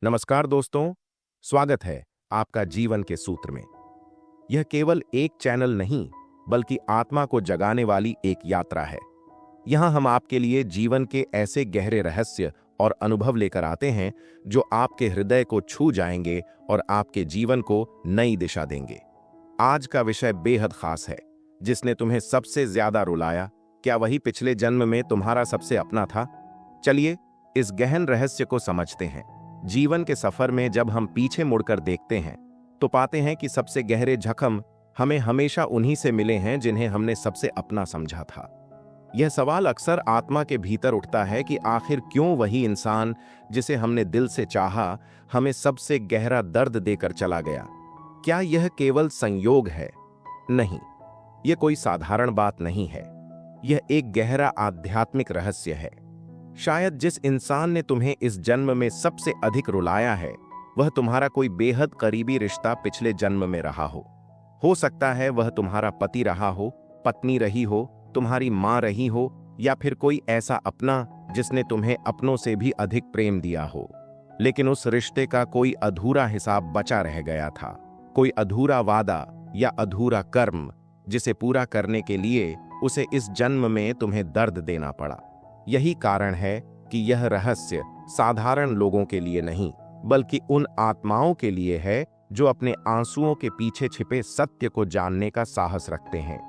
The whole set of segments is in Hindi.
नमस्कार दोस्तों, स्वागत है आपका जीवन के सूत्र में। यह केवल एक चैनल नहीं, बल्कि आत्मा को जगाने वाली एक यात्रा है। यहां हम आपके लिए जीवन के ऐसे गहरे रहस्य और अनुभव लेकर आते हैं जो आपके हृदय को छू जाएंगे और आपके जीवन को नई दिशा देंगे। आज का विषय बेहद खास है। जिसने तुम्हें सबसे ज्यादा रुलाया, क्या वही पिछले जन्म में तुम्हारा सबसे अपना था? चलिए इस गहन रहस्य को समझते हैं। जीवन के सफर में जब हम पीछे मुड़कर देखते हैं तो पाते हैं कि सबसे गहरे जख्म हमें हमेशा उन्हीं से मिले हैं जिन्हें हमने सबसे अपना समझा था। यह सवाल अक्सर आत्मा के भीतर उठता है कि आखिर क्यों वही इंसान जिसे हमने दिल से चाहा, हमें सबसे गहरा दर्द देकर चला गया। क्या यह केवल संयोग है? नहीं, यह कोई साधारण बात नहीं है। यह एक गहरा आध्यात्मिक रहस्य है। शायद जिस इंसान ने तुम्हें इस जन्म में सबसे अधिक रुलाया है, वह तुम्हारा कोई बेहद करीबी रिश्ता पिछले जन्म में रहा हो सकता है वह तुम्हारा पति रहा हो, पत्नी रही हो, तुम्हारी मां रही हो, या फिर कोई ऐसा अपना जिसने तुम्हें अपनों से भी अधिक प्रेम दिया हो। लेकिन उस रिश्ते का कोई अधूरा हिसाब बचा रह गया था, कोई अधूरा वादा या अधूरा कर्म जिसे पूरा करने के लिए उसे इस जन्म में तुम्हें दर्द देना पड़ा। यही कारण है कि यह रहस्य साधारण लोगों के लिए नहीं, बल्कि उन आत्माओं के लिए है जो अपने आंसुओं के पीछे छिपे सत्य को जानने का साहस रखते हैं।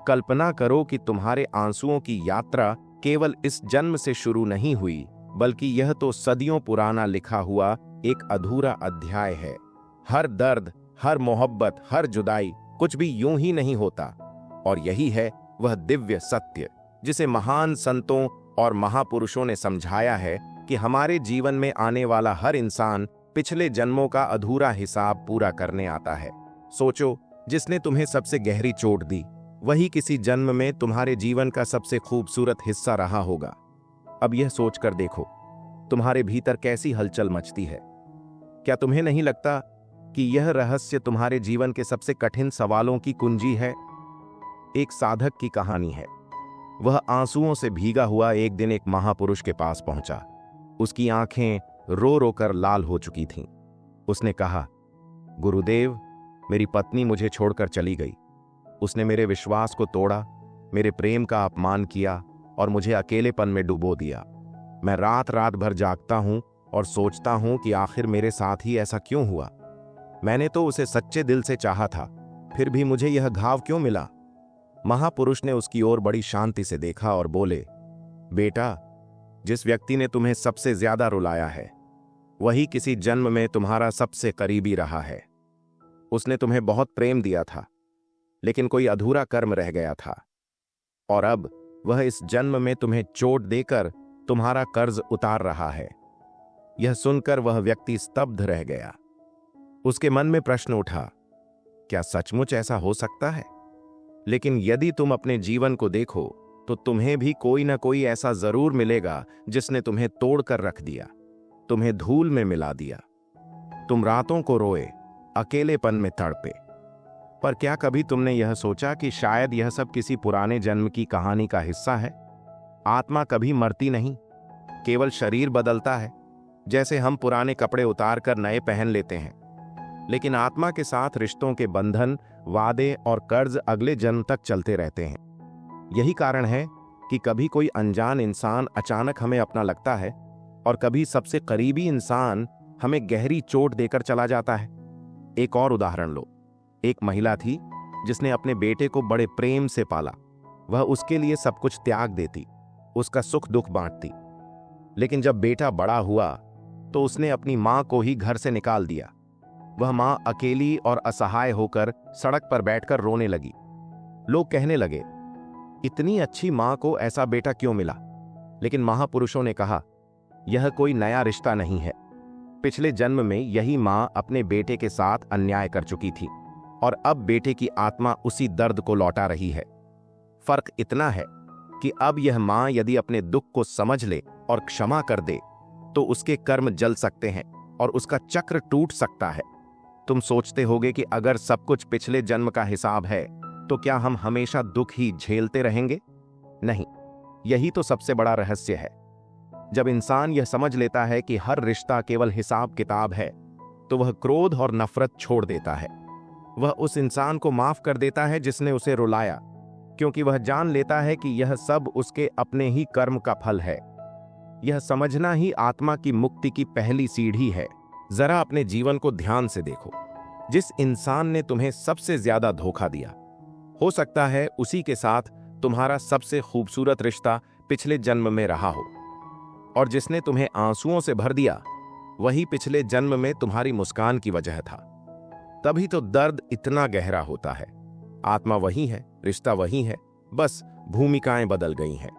कल्पना करो कि तुम्हारे आंसुओं की यात्रा केवल इस जन्म से शुरू नहीं हुई, बल्कि यह तो सदियों पुराना लिखा हुआ एक अधूरा अध्याय है। हर दर्द, हर मोहब्बत, हर जुदाई कुछ भी यूं ही नहीं होता। और यही है वह दिव्य सत्य जिसे महान संतों और महापुरुषों ने समझाया है कि हमारे जीवन में आने वाला हर इंसान पिछले जन्मों का अधूरा हिसाब पूरा करने आता है। सोचो, जिसने तुम्हें सबसे गहरी चोट दी, वही किसी जन्म में तुम्हारे जीवन का सबसे खूबसूरत हिस्सा रहा होगा। अब यह सोचकर देखो, तुम्हारे भीतर कैसी हलचल मचती है। क्या तुम्हें नहीं लगता कि यह रहस्य तुम्हारे जीवन के सबसे कठिन सवालों की कुंजी है? एक साधक की कहानी है। वह आंसुओं से भीगा हुआ एक दिन एक महापुरुष के पास पहुंचा। उसकी आंखें रो रो कर लाल हो चुकी थीं। उसने कहा, गुरुदेव, मेरी पत्नी मुझे छोड़कर चली गई। उसने मेरे विश्वास को तोड़ा, मेरे प्रेम का अपमान किया और मुझे अकेलेपन में डुबो दिया। मैं रात रात भर जागता हूं और सोचता हूं कि आखिर मेरे साथ ही ऐसा क्यों हुआ। मैंने तो उसे सच्चे दिल से चाहा था, फिर भी मुझे यह घाव क्यों मिला? महापुरुष ने उसकी ओर बड़ी शांति से देखा और बोले, बेटा, जिस व्यक्ति ने तुम्हें सबसे ज्यादा रुलाया है, वही किसी जन्म में तुम्हारा सबसे करीबी रहा है। उसने तुम्हें बहुत प्रेम दिया था, लेकिन कोई अधूरा कर्म रह गया था, और अब वह इस जन्म में तुम्हें चोट देकर तुम्हारा कर्ज उतार रहा है। यह सुनकर वह व्यक्ति स्तब्ध रह गया। उसके मन में प्रश्न उठा, क्या सचमुच ऐसा हो सकता है? लेकिन यदि तुम अपने जीवन को देखो तो तुम्हें भी कोई ना कोई ऐसा जरूर मिलेगा जिसने तुम्हें तोड़कर रख दिया, तुम्हें धूल में मिला दिया। तुम रातों को रोए, अकेलेपन में तड़पे। पर क्या कभी तुमने यह सोचा कि शायद यह सब किसी पुराने जन्म की कहानी का हिस्सा है? आत्मा कभी मरती नहीं, केवल शरीर बदलता है। जैसे हम पुराने कपड़े उतार कर नए पहन लेते हैं, लेकिन आत्मा के साथ रिश्तों के बंधन, वादे और कर्ज अगले जन्म तक चलते रहते हैं। यही कारण है कि कभी कोई अनजान इंसान अचानक हमें अपना लगता है और कभी सबसे करीबी इंसान हमें गहरी चोट देकर चला जाता है। एक और उदाहरण लो। एक महिला थी जिसने अपने बेटे को बड़े प्रेम से पाला। वह उसके लिए सब कुछ त्याग देती, उसका सुख दुख बांटती। लेकिन जब बेटा बड़ा हुआ तो उसने अपनी मां को ही घर से निकाल दिया। वह मां अकेली और असहाय होकर सड़क पर बैठकर रोने लगी। लोग कहने लगे, इतनी अच्छी मां को ऐसा बेटा क्यों मिला? लेकिन महापुरुषों ने कहा, यह कोई नया रिश्ता नहीं है। पिछले जन्म में यही मां अपने बेटे के साथ अन्याय कर चुकी थी और अब बेटे की आत्मा उसी दर्द को लौटा रही है। फर्क इतना है कि अब यह मां यदि अपने दुख को समझ ले और क्षमा कर दे तो उसके कर्म जल सकते हैं और उसका चक्र टूट सकता है। तुम सोचते होगे कि अगर सब कुछ पिछले जन्म का हिसाब है तो क्या हम हमेशा दुख ही झेलते रहेंगे? नहीं, यही तो सबसे बड़ा रहस्य है। जब इंसान यह समझ लेता है कि हर रिश्ता केवल हिसाब किताब है, तो वह क्रोध और नफरत छोड़ देता है। वह उस इंसान को माफ कर देता है जिसने उसे रुलाया, क्योंकि वह जान लेता है कि यह सब उसके अपने ही कर्म का फल है। यह समझना ही आत्मा की मुक्ति की पहली सीढ़ी है। जरा अपने जीवन को ध्यान से देखो। जिस इंसान ने तुम्हें सबसे ज्यादा धोखा दिया, हो सकता है उसी के साथ तुम्हारा सबसे खूबसूरत रिश्ता पिछले जन्म में रहा हो, और जिसने तुम्हें आंसुओं से भर दिया, वही पिछले जन्म में तुम्हारी मुस्कान की वजह था। तभी तो दर्द इतना गहरा होता है। आत्मा वही है, रिश्ता वही है, बस भूमिकाएं बदल गई हैं।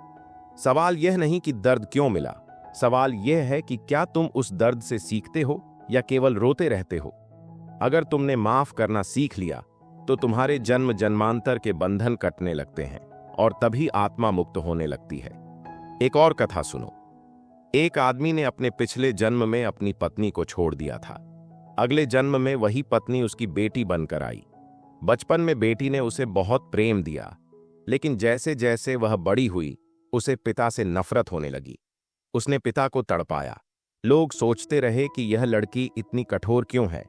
सवाल यह नहीं कि दर्द क्यों मिला, सवाल यह है कि क्या तुम उस दर्द से सीखते हो या केवल रोते रहते हो। अगर तुमने माफ करना सीख लिया, तो तुम्हारे जन्म जन्मांतर के बंधन कटने लगते हैं और तभी आत्मा मुक्त होने लगती है। एक और कथा सुनो। एक आदमी ने अपने पिछले जन्म में अपनी पत्नी को छोड़ दिया था। अगले जन्म में वही पत्नी उसकी बेटी बनकर आई। बचपन में बेटी ने उसे बहुत प्रेम दिया, लेकिन जैसे जैसे वह बड़ी हुई, उसे पिता से नफरत होने लगी। उसने पिता को तड़पाया। लोग सोचते रहे कि यह लड़की इतनी कठोर क्यों है,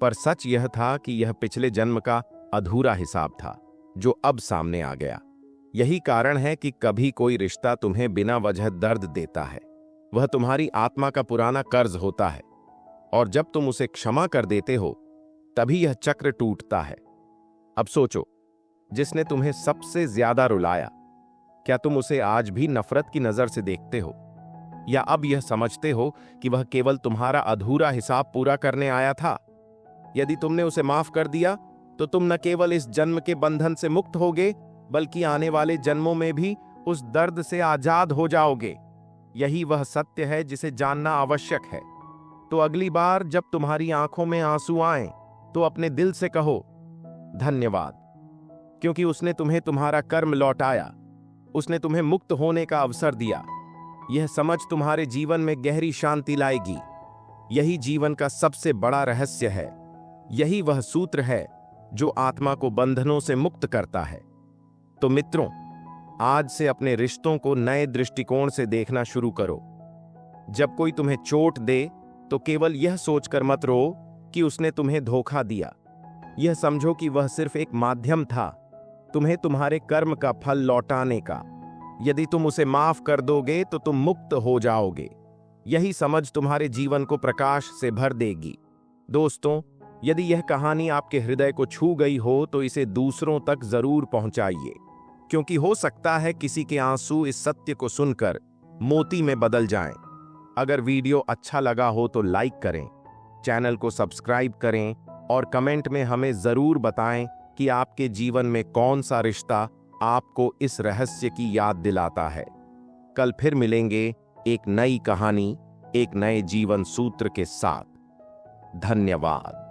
पर सच यह था कि यह पिछले जन्म का अधूरा हिसाब था जो अब सामने आ गया। यही कारण है कि कभी कोई रिश्ता तुम्हें बिना वजह दर्द देता है। वह तुम्हारी आत्मा का पुराना कर्ज होता है, और जब तुम उसे क्षमा कर देते हो, तभी यह चक्र टूटता है। अब सोचो, जिसने तुम्हें सबसे ज्यादा रुलाया, क्या तुम उसे आज भी नफरत की नजर से देखते हो, या अब यह समझते हो कि वह केवल तुम्हारा अधूरा हिसाब पूरा करने आया था? यदि तुमने उसे माफ कर दिया, तो तुम न केवल इस जन्म के बंधन से मुक्त होगे, बल्कि आने वाले जन्मों में भी उस दर्द से आजाद हो जाओगे। यही वह सत्य है जिसे जानना आवश्यक है। तो अगली बार जब तुम्हारी आंखों में आंसू आएं, तो अपने दिल से कहो धन्यवाद, क्योंकि उसने तुम्हें तुम्हारा कर्म लौटाया, उसने तुम्हें मुक्त होने का अवसर दिया। यह समझ तुम्हारे जीवन में गहरी शांति लाएगी। यही जीवन का सबसे बड़ा रहस्य है। यही वह सूत्र है जो आत्मा को बंधनों से मुक्त करता है। तो मित्रों, आज से अपने रिश्तों को नए दृष्टिकोण से देखना शुरू करो। जब कोई तुम्हें चोट दे, तो केवल यह सोचकर मत रो कि उसने तुम्हें धोखा दिया। यह समझो कि वह सिर्फ एक माध्यम था तुम्हें तुम्हारे कर्म का फल लौटाने का। यदि तुम उसे माफ कर दोगे, तो तुम मुक्त हो जाओगे। यही समझ तुम्हारे जीवन को प्रकाश से भर देगी। दोस्तों, यदि यह कहानी आपके हृदय को छू गई हो, तो इसे दूसरों तक जरूर पहुंचाइए, क्योंकि हो सकता है किसी के आंसू इस सत्य को सुनकर मोती में बदल जाएं। अगर वीडियो अच्छा लगा हो तो लाइक करें, चैनल को सब्सक्राइब करें और कमेंट में हमें जरूर बताएं कि आपके जीवन में कौन सा रिश्ता आपको इस रहस्य की याद दिलाता है। कल फिर मिलेंगे एक नई कहानी, एक नए जीवन सूत्र के साथ। धन्यवाद।